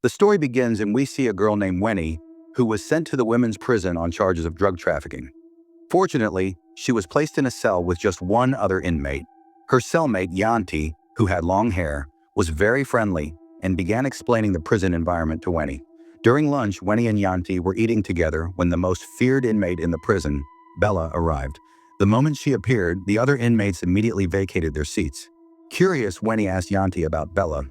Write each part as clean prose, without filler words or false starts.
The story begins and we see a girl named Winnie who was sent to the women's prison on charges of drug trafficking. Fortunately, she was placed in a cell with just one other inmate. Her cellmate, Yanti, who had long hair, was very friendly and began explaining the prison environment to Winnie. During lunch, Winnie and Yanti were eating together when the most feared inmate in the prison, Bella, arrived. The moment she appeared, the other inmates immediately vacated their seats. Curious, Winnie asked Yanti about Bella,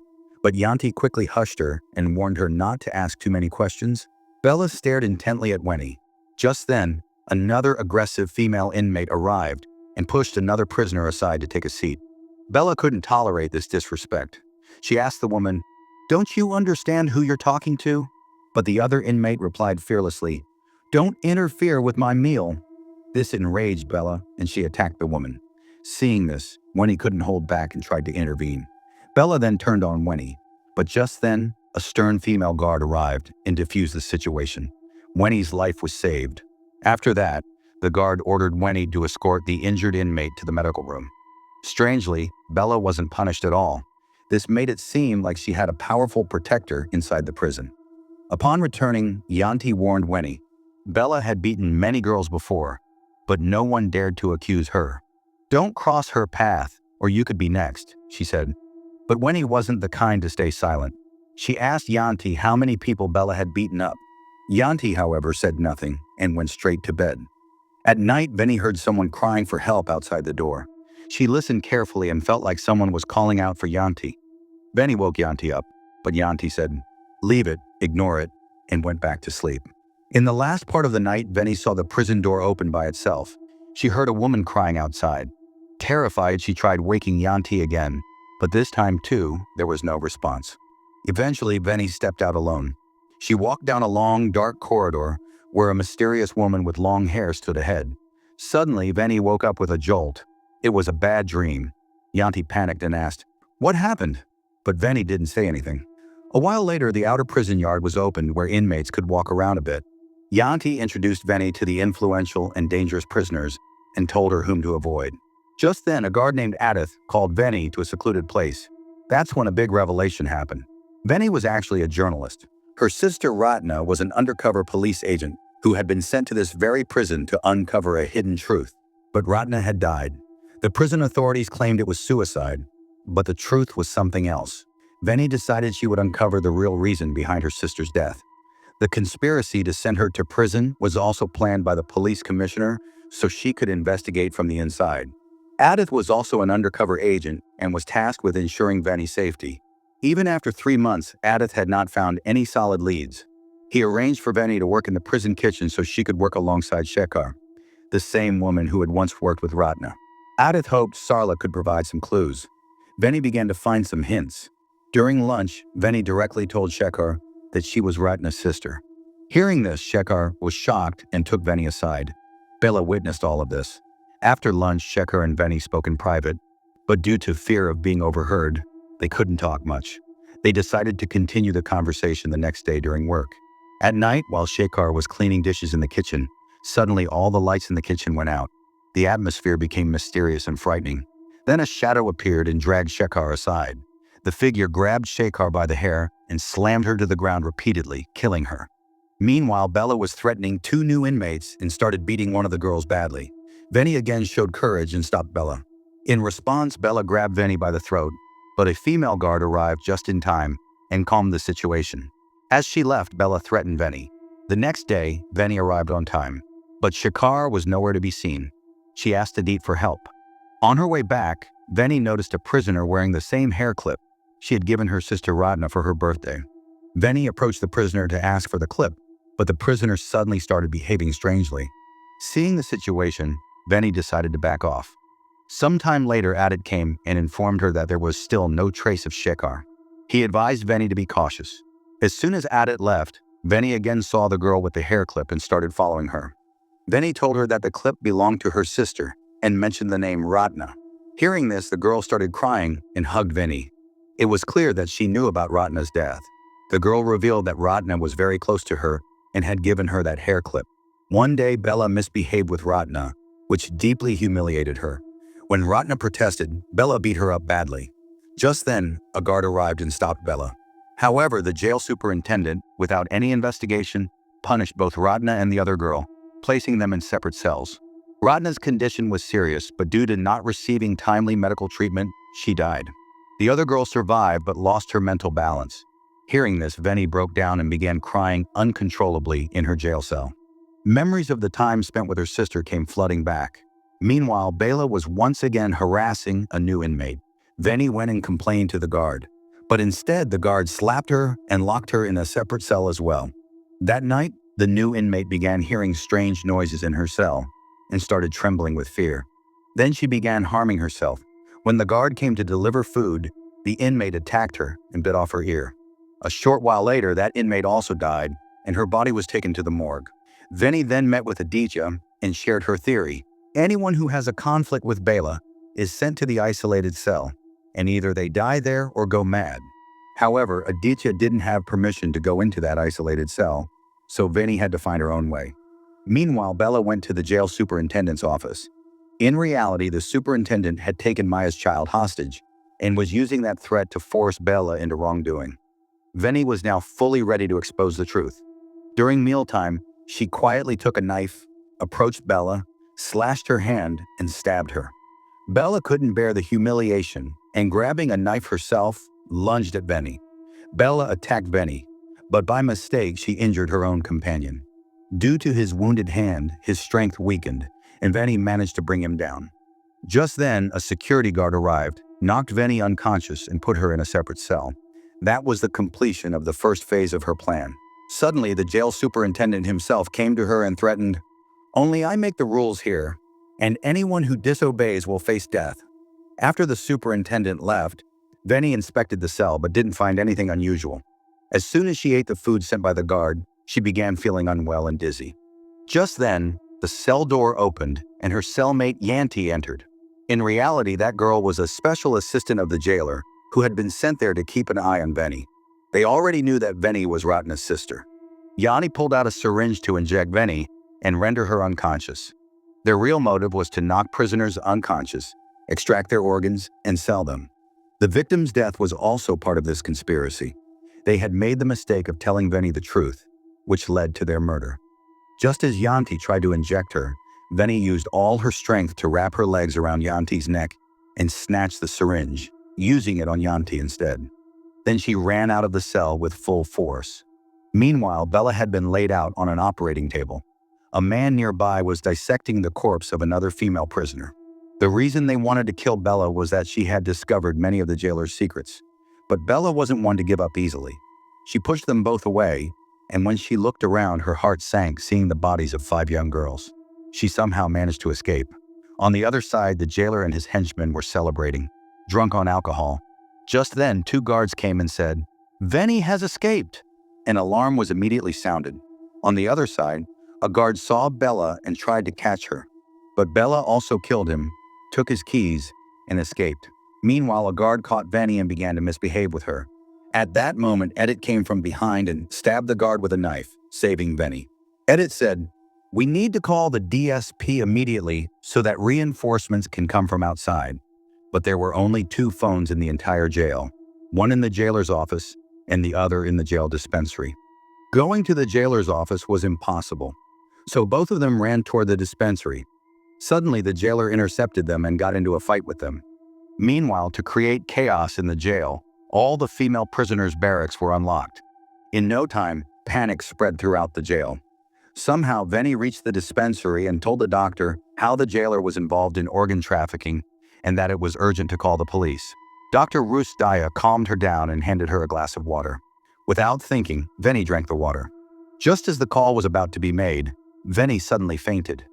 but Yanti quickly hushed her and warned her not to ask too many questions. Bella stared intently at Winnie. Just then, another aggressive female inmate arrived and pushed another prisoner aside to take a seat. Bella couldn't tolerate this disrespect. She asked the woman, "Don't you understand who you're talking to?" But the other inmate replied fearlessly, "Don't interfere with my meal." This enraged Bella, and she attacked the woman. Seeing this, Winnie couldn't hold back and tried to intervene. Bella then turned on Winnie, but just then, a stern female guard arrived and diffused the situation. Winnie's life was saved. After that, the guard ordered Winnie to escort the injured inmate to the medical room. Strangely, Bella wasn't punished at all. This made it seem like she had a powerful protector inside the prison. Upon returning, Yanti warned Winnie. Bella had beaten many girls before, but no one dared to accuse her. "Don't cross her path, or you could be next," she said. But Winnie wasn't the kind to stay silent. She asked Yanti how many people Bella had beaten up. Yanti, however, said nothing and went straight to bed. At night, Vinny heard someone crying for help outside the door. She listened carefully and felt like someone was calling out for Yanti. Vinny woke Yanti up, but Yanti said, "Leave it, ignore it," and went back to sleep. In the last part of the night, Vinny saw the prison door open by itself. She heard a woman crying outside. Terrified, she tried waking Yanti again, but this time too, there was no response. Eventually, Vinny stepped out alone. She walked down a long, dark corridor where a mysterious woman with long hair stood ahead. Suddenly, Vinny woke up with a jolt. It was a bad dream. Yanti panicked and asked, "What happened?" But Vinny didn't say anything. A while later, the outer prison yard was opened where inmates could walk around a bit. Yanti introduced Vinny to the influential and dangerous prisoners and told her whom to avoid. Just then, a guard named Adith called Vinny to a secluded place. That's when a big revelation happened. Vinny was actually a journalist. Her sister Ratna was an undercover police agent who had been sent to this very prison to uncover a hidden truth. But Ratna had died. The prison authorities claimed it was suicide, but the truth was something else. Vinny decided she would uncover the real reason behind her sister's death. The conspiracy to send her to prison was also planned by the police commissioner so she could investigate from the inside. Adith was also an undercover agent and was tasked with ensuring Vinny's safety. Even after 3 months, Adith had not found any solid leads. He arranged for Vinny to work in the prison kitchen so she could work alongside Shekhar, the same woman who had once worked with Ratna. Adith hoped Sarla could provide some clues. Vinny began to find some hints. During lunch, Vinny directly told Shekhar that she was Ratna's sister. Hearing this, Shekhar was shocked and took Vinny aside. Bella witnessed all of this. After lunch, Shekhar and Vinny spoke in private, but due to fear of being overheard, they couldn't talk much. They decided to continue the conversation the next day during work. At night, while Shekhar was cleaning dishes in the kitchen, suddenly all the lights in the kitchen went out. The atmosphere became mysterious and frightening. Then a shadow appeared and dragged Shekhar aside. The figure grabbed Shekhar by the hair and slammed her to the ground repeatedly, killing her. Meanwhile, Bella was threatening 2 new inmates and started beating one of the girls badly. Vinny again showed courage and stopped Bella. In response, Bella grabbed Vinny by the throat, but a female guard arrived just in time and calmed the situation. As she left, Bella threatened Vinny. The next day, Vinny arrived on time, but Shekhar was nowhere to be seen. She asked Adit for help. On her way back, Vinny noticed a prisoner wearing the same hair clip she had given her sister Ratna for her birthday. Vinny approached the prisoner to ask for the clip, but the prisoner suddenly started behaving strangely. Seeing the situation, Vinny decided to back off. Sometime later, Adit came and informed her that there was still no trace of Shekhar. He advised Vinny to be cautious. As soon as Adit left, Vinny again saw the girl with the hair clip and started following her. Vinny told her that the clip belonged to her sister and mentioned the name Ratna. Hearing this, the girl started crying and hugged Vinny. It was clear that she knew about Ratna's death. The girl revealed that Ratna was very close to her and had given her that hair clip. One day, Bella misbehaved with Ratna, which deeply humiliated her. When Ratna protested, Bella beat her up badly. Just then, a guard arrived and stopped Bella. However, the jail superintendent, without any investigation, punished both Radna and the other girl, placing them in separate cells. Radna's condition was serious, but due to not receiving timely medical treatment, she died. The other girl survived but lost her mental balance. Hearing this, Veni broke down and began crying uncontrollably in her jail cell. Memories of the time spent with her sister came flooding back. Meanwhile, Bela was once again harassing a new inmate. Veni went and complained to the guard, but instead the guard slapped her and locked her in a separate cell as well. That night, the new inmate began hearing strange noises in her cell and started trembling with fear. Then she began harming herself. When the guard came to deliver food, the inmate attacked her and bit off her ear. A short while later, that inmate also died, and her body was taken to the morgue. Veni then met with Aditya and shared her theory. Anyone who has a conflict with Bela is sent to the isolated cell, and either they die there or go mad. However, Aditya didn't have permission to go into that isolated cell, so Veni had to find her own way. Meanwhile, Bela went to the jail superintendent's office. In reality, the superintendent had taken Maya's child hostage and was using that threat to force Bela into wrongdoing. Veni was now fully ready to expose the truth. During mealtime, she quietly took a knife, approached Bela, slashed her hand, and stabbed her. Bela couldn't bear the humiliation and, grabbing a knife herself, lunged at Veni. Bela attacked Veni, but by mistake she injured her own companion. Due to his wounded hand, his strength weakened, and Veni managed to bring him down. Just then, a security guard arrived, knocked Veni unconscious, and put her in a separate cell. That was the completion of the first phase of her plan. Suddenly, the jail superintendent himself came to her and threatened, "Only I make the rules here, and anyone who disobeys will face death." After the superintendent left, Veni inspected the cell but didn't find anything unusual. As soon as she ate the food sent by the guard, she began feeling unwell and dizzy. Just then, the cell door opened and her cellmate Yanti entered. In reality, that girl was a special assistant of the jailer who had been sent there to keep an eye on Veni. They already knew that Veni was Ratna's sister. Yanti pulled out a syringe to inject Veni and render her unconscious. Their real motive was to knock prisoners unconscious, extract their organs, and sell them. The victim's death was also part of this conspiracy. They had made the mistake of telling Veni the truth, which led to their murder. Just as Yanti tried to inject her, Veni used all her strength to wrap her legs around Yanti's neck and snatch the syringe, using it on Yanti instead. Then she ran out of the cell with full force. Meanwhile, Bela had been laid out on an operating table. A man nearby was dissecting the corpse of another female prisoner. The reason they wanted to kill Bela was that she had discovered many of the jailer's secrets. But Bela wasn't one to give up easily. She pushed them both away, and when she looked around, her heart sank seeing the bodies of 5 young girls. She somehow managed to escape. On the other side, the jailer and his henchmen were celebrating, drunk on alcohol. Just then, 2 guards came and said, "Veni has escaped!" An alarm was immediately sounded. On the other side, a guard saw Bela and tried to catch her. But Bela also killed him, took his keys, and escaped. Meanwhile, a guard caught Veni and began to misbehave with her. At that moment, Edit came from behind and stabbed the guard with a knife, saving Veni. Edit said, "We need to call the DSP immediately so that reinforcements can come from outside." But there were only 2 phones in the entire jail, one in the jailer's office and the other in the jail dispensary. Going to the jailer's office was impossible, so both of them ran toward the dispensary. Suddenly, the jailer intercepted them and got into a fight with them. Meanwhile, to create chaos in the jail, all the female prisoners' barracks were unlocked. In no time, panic spread throughout the jail. Somehow, Veni reached the dispensary and told the doctor how the jailer was involved in organ trafficking and that it was urgent to call the police. Dr. Rusdaya calmed her down and handed her a glass of water. Without thinking, Veni drank the water. Just as the call was about to be made, Veni suddenly fainted.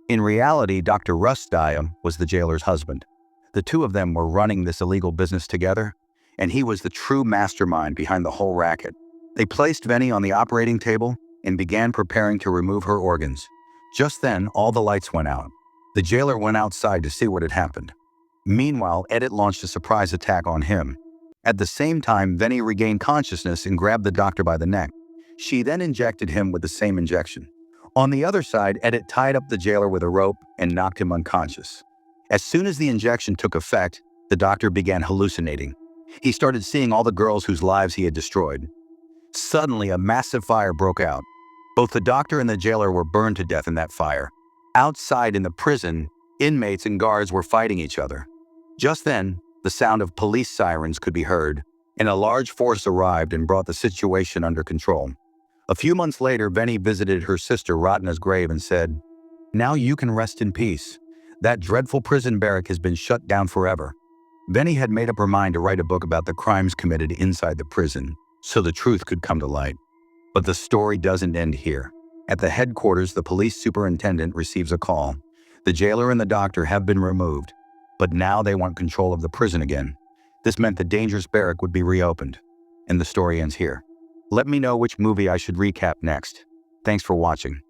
In reality, Dr. Rusdaya was the jailer's husband. The 2 of them were running this illegal business together, and he was the true mastermind behind the whole racket. They placed Veni on the operating table and began preparing to remove her organs. Just then, all the lights went out. The jailer went outside to see what had happened. Meanwhile, Edit launched a surprise attack on him. At the same time, Veni regained consciousness and grabbed the doctor by the neck. She then injected him with the same injection. On the other side, Edit tied up the jailer with a rope and knocked him unconscious. As soon as the injection took effect, the doctor began hallucinating. He started seeing all the girls whose lives he had destroyed. Suddenly, a massive fire broke out. Both the doctor and the jailer were burned to death in that fire. Outside in the prison, inmates and guards were fighting each other. Just then, the sound of police sirens could be heard, and a large force arrived and brought the situation under control. A few months later, Benny visited her sister Ratna's grave and said, "Now you can rest in peace. That dreadful prison barrack has been shut down forever." Benny had made up her mind to write a book about the crimes committed inside the prison, so the truth could come to light. But the story doesn't end here. At the headquarters, the police superintendent receives a call. The jailer and the doctor have been removed, but now they want control of the prison again. This meant the dangerous barrack would be reopened. And the story ends here. Let me know which movie I should recap next. Thanks for watching.